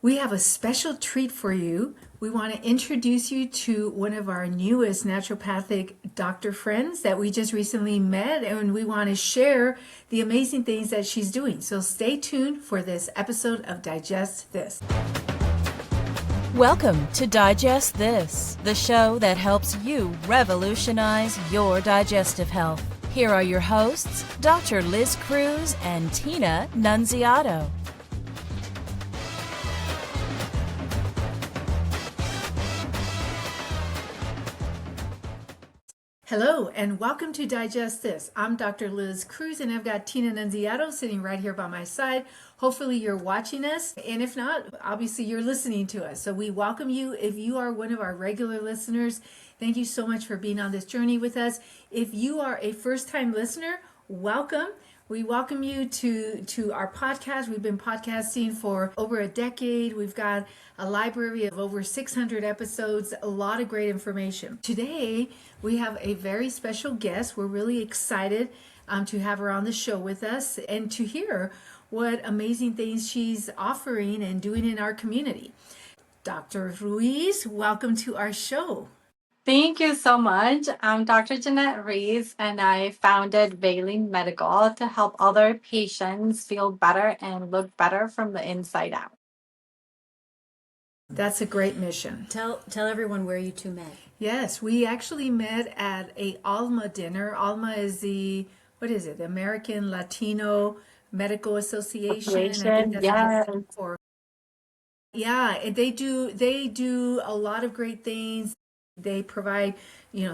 We have a special treat for you. We want to introduce you to one of our newest naturopathic doctor friends that we just recently met, and we want to share the amazing things that she's doing. So stay tuned for this episode of Digest This. Welcome to Digest This, the show that helps you revolutionize your digestive health. Here are your hosts, Dr. Liz Cruz and Tina Nunziato. Hello and welcome to Digest This. I'm Dr. Liz Cruz and I've got Tina Nunziato sitting right here by my side. Hopefully you're watching us, and if not, obviously you're listening to us. So we welcome you. If you are one of our regular listeners, thank you so much for being on this journey with us. If you are a first-time listener, welcome. We welcome you to our podcast. We've been podcasting for over a decade. We've got a library of over 600 episodes, a lot of great information. Today, we have a very special guest. We're really excited to have her on the show with us and to hear what amazing things she's offering and doing in our community. Dr. Ruiz, welcome to our show. Thank you so much. I'm Dr. Jeanette Rees, and I founded Valine Medical to help other patients feel better and look better from the inside out. That's a great mission. Tell everyone where you two met. Yes, we actually met at a ALMA dinner. ALMA is the American Latino Medical Association. I think that's Yes. what it's for. Yeah, and they do a lot of great things. They provide,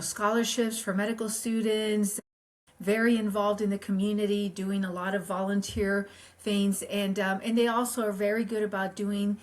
scholarships for medical students, very involved in the community, doing a lot of volunteer things, and they also are very good about doing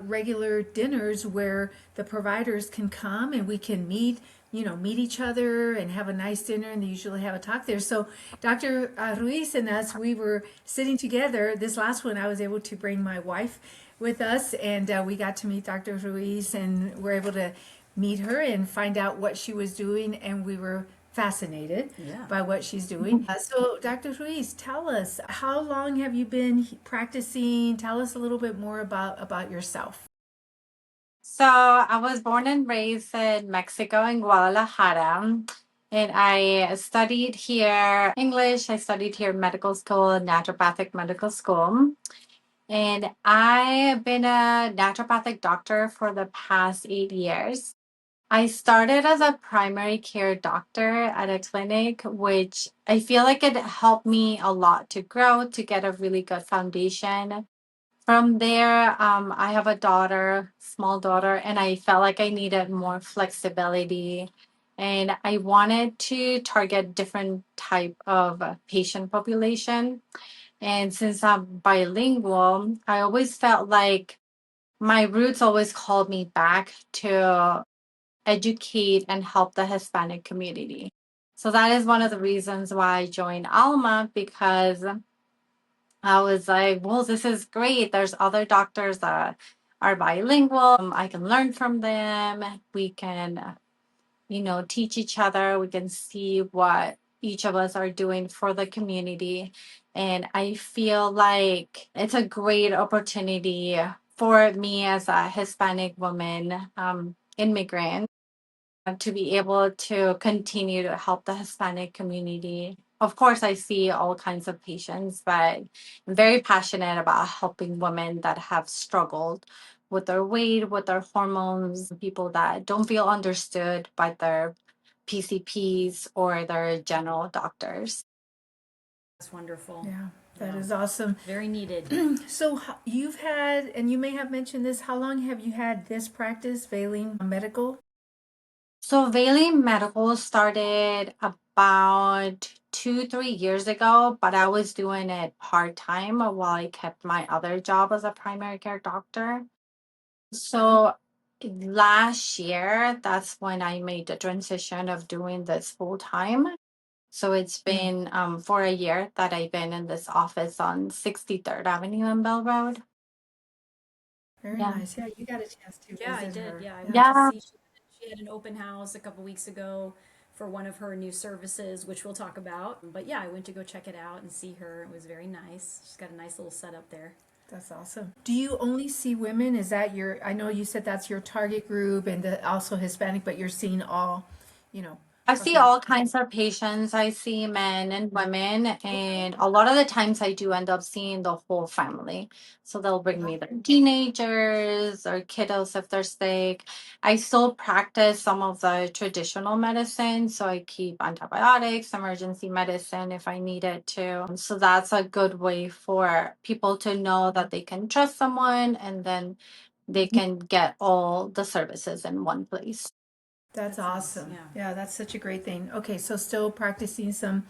regular dinners where the providers can come and we can meet each other and have a nice dinner, and they usually have a talk there. So Dr. Ruiz and us, we were sitting together. This last one, I was able to bring my wife with us, and we got to meet Dr. Ruiz, and we're able to meet her and find out what she was doing, and we were fascinated by what she's doing. So Dr. Ruiz, tell us, how long have you been practicing? Tell us a little bit more about yourself. So I was born and raised in Mexico, in Guadalajara, and I studied here English. I studied here medical school, naturopathic medical school. And I've been a naturopathic doctor for the past 8 years. I started as a primary care doctor at a clinic, which I feel like it helped me a lot to grow, to get a really good foundation. From there, I have a daughter, small daughter, and I felt like I needed more flexibility. And I wanted to target different type of patient population. And since I'm bilingual, I always felt like my roots always called me back to educate and help the Hispanic community. So that is one of the reasons why I joined Alma, because I was like, well, this is great. There's other doctors that are bilingual. I can learn from them. We can, teach each other. We can see what each of us are doing for the community. And I feel like it's a great opportunity for me as a Hispanic woman, immigrant, to be able to continue to help the Hispanic community. Of course, I see all kinds of patients, but I'm very passionate about helping women that have struggled with their weight, with their hormones, people that don't feel understood by their PCPs or their general doctors. That's wonderful. Yeah, that is awesome. Very needed. So you've had, and you may have mentioned this, how long have you had this practice, Valine Medical? So Valley Medical started about 2, 3 years ago, but I was doing it part-time while I kept my other job as a primary care doctor. So last year, that's when I made the transition of doing this full-time. So it's been for a year that I've been in this office on 63rd Avenue and Bell Road. Very Yeah. nice. Yeah, you got a chance to Yeah, I visit did. her. Yeah, I went Yeah. to see. She had an open house a couple weeks ago for one of her new services, which we'll talk about. But yeah, I went to go check it out and see her. It was very nice. She's got a nice little setup there. That's awesome. Do you only see women? Is that your, I know you said that's your target group and also Hispanic, but you're seeing all, you know, I see Caucasian. all kinds of patients. I see men and women, Okay. and a lot of the times I do end up seeing the whole family. So they'll bring me their teenagers or kiddos if they're sick. I still practice some of the traditional medicine, so I keep antibiotics, emergency medicine if I need it to. So that's a good way for people to know that they can trust someone and then they can get all the services in one place. That's That's nice. awesome. Yeah. Yeah, that's such a great thing. Okay, so still practicing some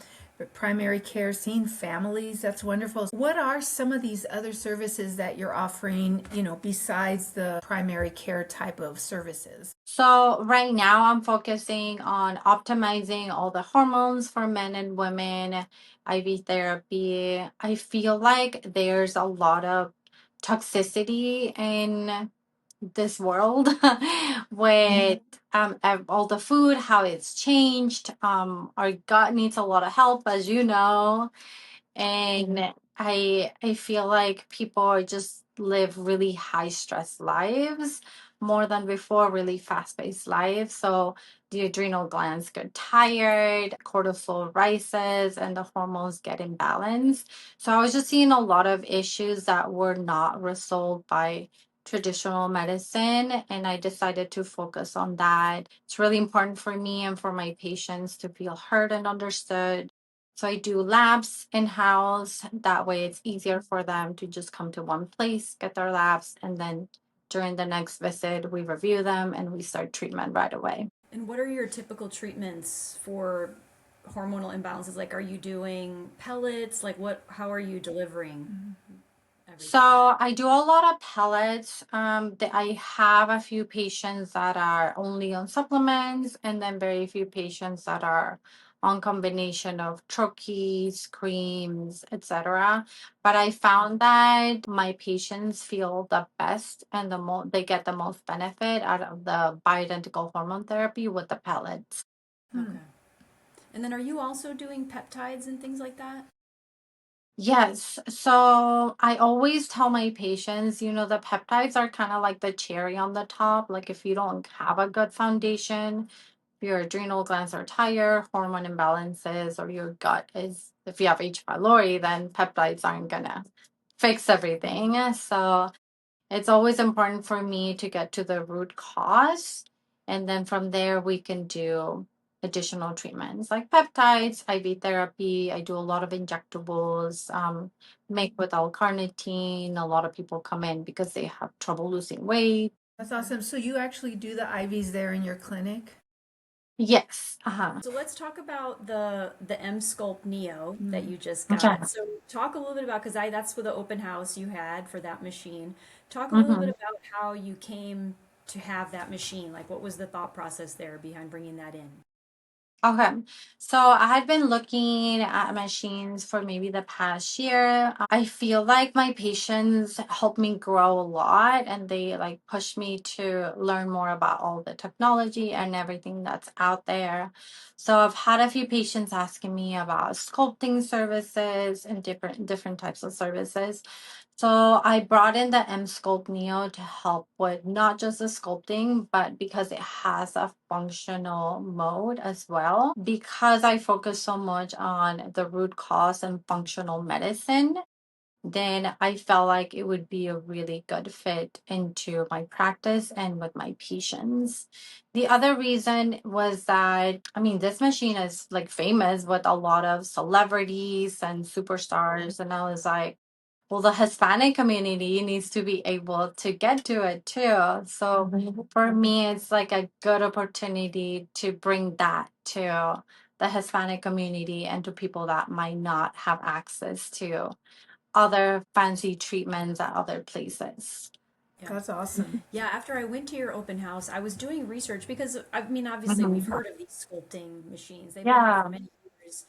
primary care, seeing families. That's wonderful. What are some of these other services that you're offering, besides the primary care type of services? So right now I'm focusing on optimizing all the hormones for men and women, IV therapy. I feel like there's a lot of toxicity in this world with all the food, how it's changed. Our gut needs a lot of help, as you know, and I feel like people are just live really high stress lives more than before, really fast paced lives. So the adrenal glands get tired, cortisol rises, and the hormones get imbalanced. So I was just seeing a lot of issues that were not resolved by traditional medicine, and I decided to focus on that. It's really important for me and for my patients to feel heard and understood, so I do labs in-house. That way it's easier for them to just come to one place, get their labs, and then during the next visit, we review them and we start treatment right away. And what are your typical treatments for hormonal imbalances? Like, are you doing pellets? Like, how are you delivering everything? So I do a lot of pellets. I have a few patients that are only on supplements, and then very few patients that are on combination of troches, creams, etc. But I found that my patients feel the best and they get the most benefit out of the bioidentical hormone therapy with the pellets. Okay. And then are you also doing peptides and things like that? Yes. So I always tell my patients, the peptides are kind of like the cherry on the top. Like if you don't have a good foundation, if your adrenal glands are tired, hormone imbalances, or your gut is, if you have H. pylori, then peptides aren't gonna fix everything. So it's always important for me to get to the root cause. And then from there, we can do additional treatments like peptides, IV therapy. I do a lot of injectables, make with L-carnitine. A lot of people come in because they have trouble losing weight. That's awesome. So you actually do the IVs there in your clinic? Yes. Uh-huh. So let's talk about the Emsculpt Neo that Mm. you just Okay. got. So talk a little bit about, because I that's for the open house you had for that machine. Talk a little bit Mhm. about how you came to have that machine. Like, what was the thought process there behind bringing that in? Okay. So I had been looking at machines for maybe the past year. I feel like my patients helped me grow a lot and they like pushed me to learn more about all the technology and everything that's out there. So I've had a few patients asking me about sculpting services and different types of services. So I brought in the Emsculpt Neo to help with not just the sculpting, but because it has a functional mode as well. Because I focus so much on the root cause and functional medicine, then I felt like it would be a really good fit into my practice and with my patients. The other reason was that, I mean, this machine is like famous with a lot of celebrities and superstars. And I was like, well, the Hispanic community needs to be able to get to it too. So for me, it's like a good opportunity to bring that to the Hispanic community and to people that might not have access to other fancy treatments at other places. Yeah. That's awesome. Yeah, after I went to your open house, I was doing research because I mean, obviously, we've Mhm. heard of these sculpting machines. They've been out for Yeah. many years.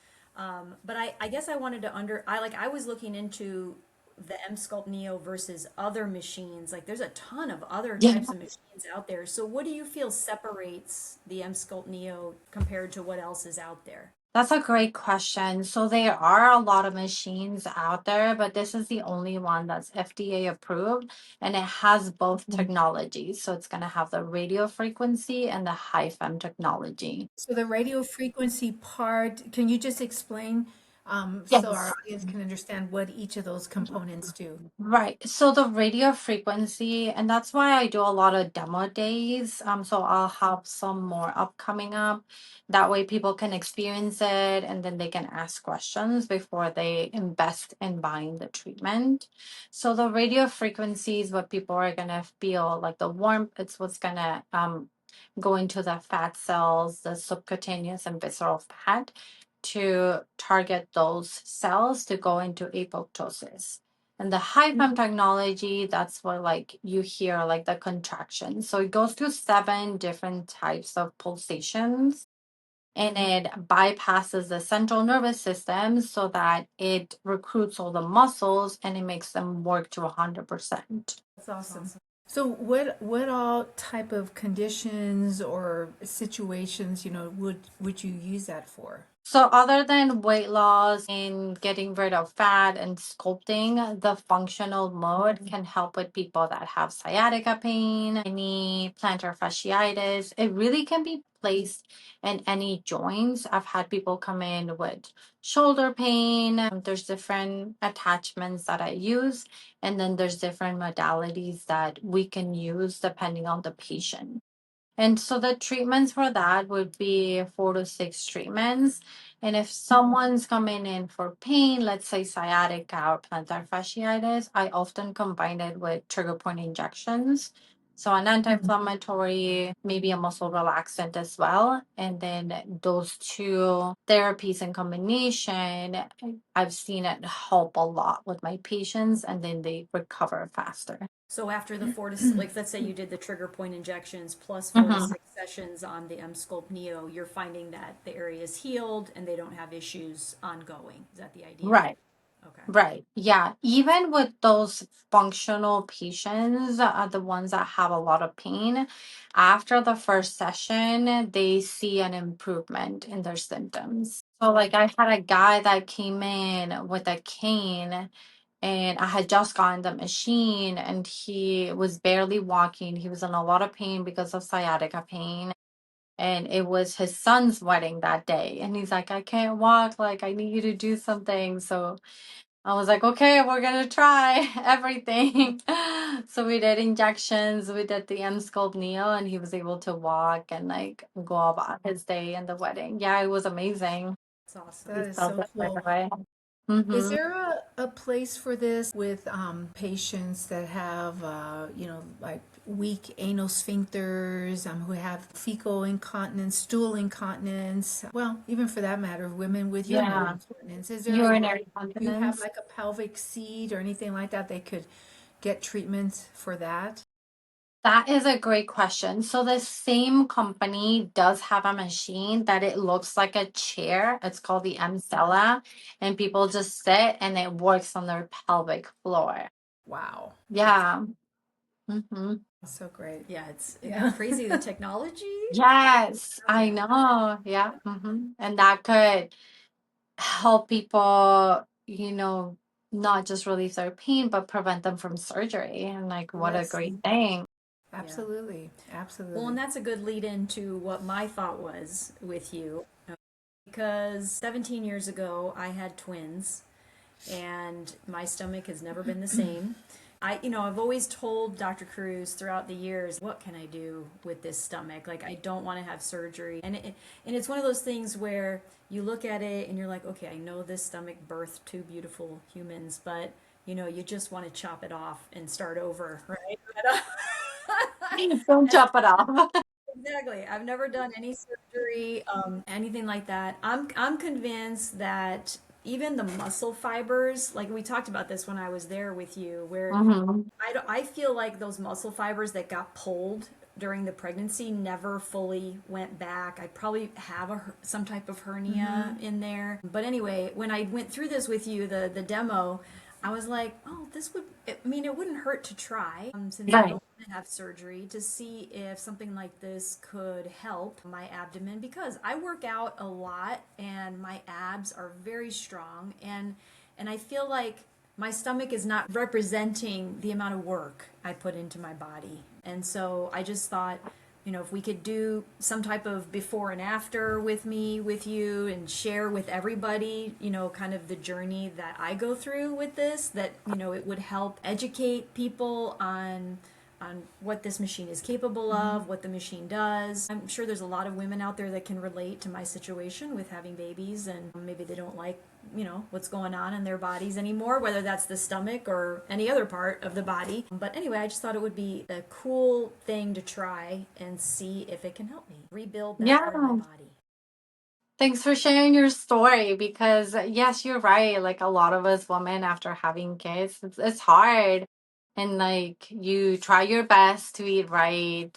But I guess I wanted to I was looking into the M Sculpt Neo versus other machines. Like, there's a ton of other Yeah. types of machines out there. So what do you feel separates the M Sculpt Neo compared to what else is out there? That's a great question. So there are a lot of machines out there, but this is the only one that's FDA approved and it has both technologies. So it's going to have the radio frequency and the high fem technology. So the radio frequency part, can you just explain so our Yes. audience can understand what each of those components do? Right. So the radio frequency, and that's why I do a lot of demo days. So I'll have some more upcoming up. That way people can experience it and then they can ask questions before they invest in buying the treatment. So the radio frequency is what people are gonna feel like the warmth, it's what's gonna go into the fat cells, the subcutaneous and visceral fat to target those cells to go into apoptosis. And the high fem technology, that's what like you hear like the contraction. So it goes through 7 different types of pulsations and it bypasses the central nervous system so that it recruits all the muscles and it makes them work to 100%. That's awesome. So what all type of conditions or situations, would you use that for? So other than weight loss and getting rid of fat and sculpting, the functional mode can help with people that have sciatica pain, any plantar fasciitis. It really can be placed in any joints. I've had people come in with shoulder pain. There's different attachments that I use, and then there's different modalities that we can use depending on the patient. And so the treatments for that would be 4 to 6 treatments. And if someone's coming in for pain, let's say sciatica or plantar fasciitis, I often combine it with trigger point injections. So an anti-inflammatory, maybe a muscle relaxant as well. And then those 2 therapies in combination, I've seen it help a lot with my patients and then they recover faster. So after the 4 to like, let's say you did the trigger point injections plus 4 to 6 sessions on the Emsculpt Neo, you're finding that the area is healed and they don't have issues ongoing. Is that the idea? Right. Okay. Right. Yeah. Even with those functional patients, the ones that have a lot of pain, after the first session, they see an improvement in their symptoms. So, like, I had a guy that came in with a cane, and I had just gotten the machine, and he was barely walking. He was in a lot of pain because of sciatica pain. And it was his son's wedding that day. And he's like, I can't walk. Like, I need you to do something. So, I was like, okay, we're gonna try everything. So we did injections, we did the Emsculpt Neo, and he was able to walk and like go about his day in the wedding. Yeah, it was amazing. That's awesome. That He is felt so it right cool. away. Is Mm-hmm. there a place for this with patients that have, like weak anal sphincters, who have fecal incontinence, stool incontinence? Well, even for that matter, women with urinary Yeah, incontinence. Is there a urinary way you have incontinence. like a pelvic seat or anything like that they could get treatment for that? That is a great question. So the same company does have a machine that it looks like a chair. It's called the Emsella, and people just sit and it works on their pelvic floor. Wow, Yeah. Mm-hmm. that's so great. Yeah, it's Yeah. crazy the technology. Yes, Oh, I yeah. know. Yeah. And that could help people, not just relieve their pain, but prevent them from surgery. And like, what a Yes, great thing. Yeah. absolutely. Well, Absolutely. and that's a good lead into what my thought was with you. Because 17 years ago, I had twins, and my stomach has never been the same. I've always told Dr. Cruz throughout the years, what can I do with this stomach? Like, I don't want to have surgery. And it's one of those things where you look at it and you're like, okay, I know this stomach birthed 2 beautiful humans, but you just want to chop it off and start over, right? Don't chop it off. Exactly. I've never done any surgery, anything like that. I'm convinced that even the muscle fibers, like we talked about this when I was there with you, where hmm I feel like those muscle fibers that got pulled during the pregnancy never fully went back. I probably have some type of hernia in there. But anyway, when I went through this with you, the demo, I was like, oh, this would, I mean, it wouldn't hurt to try, since I Right. don't want to have surgery to see if something like this could help my abdomen because I work out a lot and my abs are very strong and I feel like my stomach is not representing the amount of work I put into my body. And so I just thought, if we could do some type of before and after with me, with you, and share with everybody, kind of the journey that I go through with this, that, it would help educate people on what this machine is capable of, what the machine does. I'm sure there's a lot of women out there that can relate to my situation with having babies and maybe they don't like, what's going on in their bodies anymore, whether that's the stomach or any other part of the body. But anyway, I just thought it would be a cool thing to try and see if it can help me rebuild that part of my Yeah. body. Thanks for sharing your story because, yes, you're right. Like a lot of us women, after having kids, it's hard. And like you try your best to eat right,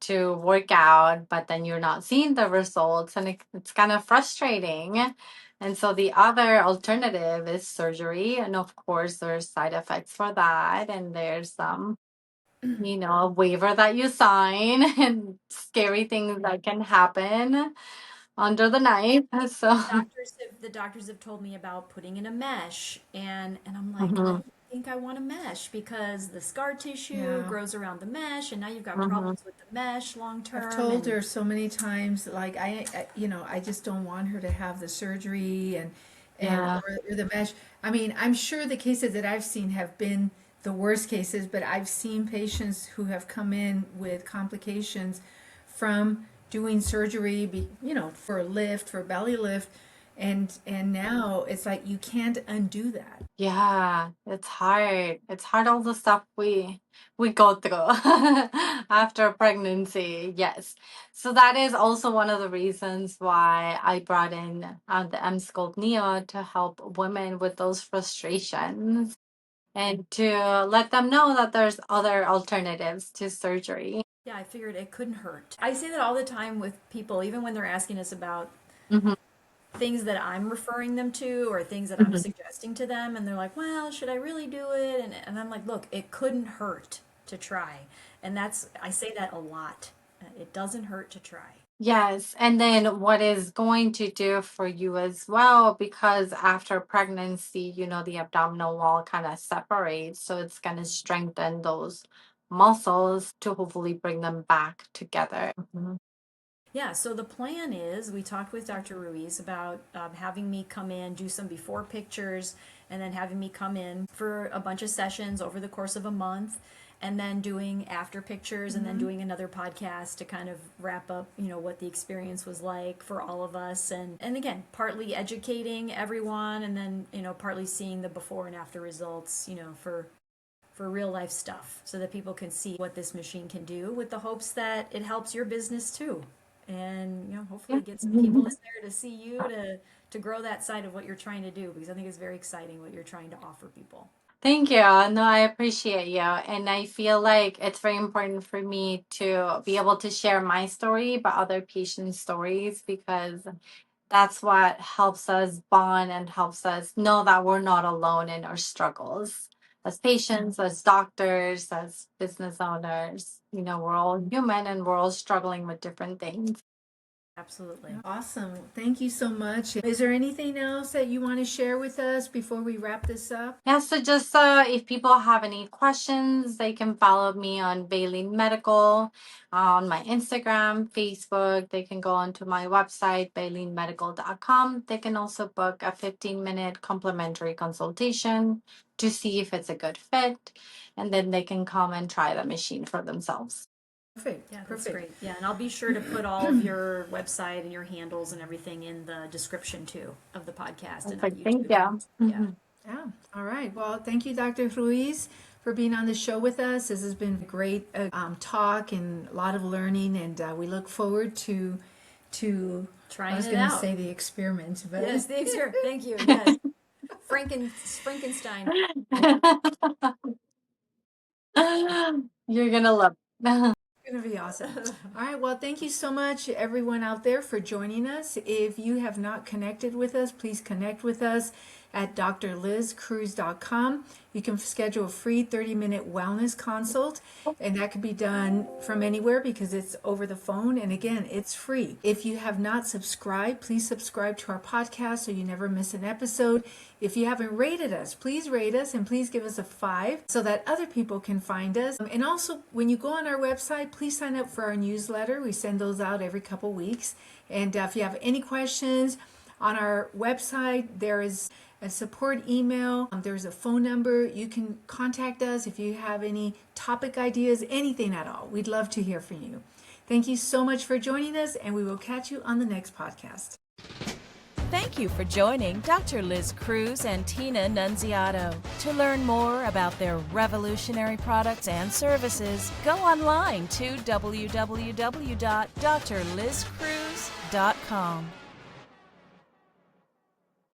to work out, but then you're not seeing the results, and it's kind of frustrating. And so the other alternative is surgery. And of course, there's side effects for that. And there's some, a waiver that you sign and scary things that can happen under the knife. So, The doctors have told me about putting in a mesh and I'm like, I mhm, don't think I want a mesh because the scar tissue Yeah. grows around the mesh and now you've got mhm, problems with the mesh long I've term told and her so many times, like I just don't want her to have the surgery and yeah, or the mesh. I mean, I'm sure the cases that I've seen have been the worst cases, but I've seen patients who have come in with complications from doing surgery, for a lift, for a belly lift, and now it's like you can't undo that. yeah. It's hard. It's hard all the stuff we go through after pregnancy. Yes. So that is also one of the reasons why I brought in the Emsculpt Neo to help women with those frustrations and to let them know that there's other alternatives to surgery. yeah, I figured it couldn't hurt. I say that all the time with people, even when they're asking us about Mhm, things that I'm referring them to or things that I'm mhm. suggesting to them, and they're like, well, should I really do it? And I'm like, look, it couldn't hurt to try. And I say that a lot. It doesn't hurt to try. Yes, and then what is going to do for you as well, because after pregnancy, the abdominal wall kind of separates, so it's going to strengthen those muscles to hopefully bring them back together. Mhm. Yeah, so the plan is we talked with Dr. Ruiz about having me come in, do some before pictures, and then having me come in for a bunch of sessions over the course of a month, and then doing after pictures, and then doing another podcast to kind of wrap up, what the experience was like for all of us, and again, partly educating everyone, and then partly seeing the before and after results, for real life stuff so that people can see what this machine can do with the hopes that it helps your business too and hopefully Yeah. get some people in there to see you to grow that side of what you're trying to do because I think it's very exciting what you're trying to offer people. Thank you. No, I appreciate you. And I feel like it's very important for me to be able to share my story, but other patients' stories, because that's what helps us bond and helps us know that we're not alone in our struggles. As patients, as doctors, as business owners, we're all human and we're all struggling with different things. Absolutely. Awesome. Thank you so much. Is there anything else that you want to share with us before we wrap this up? Yeah, so just if people have any questions, they can follow me on Baleen Medical on my Instagram, Facebook. They can go onto my website, baleenmedical.com. They can also book a 15-minute complimentary consultation to see if it's a good fit, and then they can come and try the machine for themselves. Perfect. Yeah, that's Perfect. great. Yeah, and I'll be sure to put all of your website and your handles and everything in the description too of the podcast and on Perfect. Thank YouTube. you. Yeah. Mhm. Yeah. All right. Well, thank you, Dr. Ruiz, for being on the show with us. This has been a great talk and a lot of learning, and we look forward to. I Trying was it going to out. say the experiment, but Yes, the experiment. Thank you. Yes. Frankenstein. You're gonna love it. it's going to be awesome. All right. Well, thank you so much, everyone out there, for joining us. If you have not connected with us, please connect with us. at drlizcruz.com. You can schedule a free 30-minute wellness consult, and that can be done from anywhere because it's over the phone. And again, it's free. If you have not subscribed, please subscribe to our podcast so you never miss an episode. If you haven't rated us, please rate us and please give us a 5 so that other people can find us. And also, when you go on our website, please sign up for our newsletter. We send those out every couple weeks. And if you have any questions, on our website, there is a support email. There's a phone number. You can contact us if you have any topic ideas, anything at all. We'd love to hear from you. Thank you so much for joining us, and we will catch you on the next podcast. Thank you for joining Dr. Liz Cruz and Tina Nunziato. To learn more about their revolutionary products and services, go online to www.drlizcruz.com.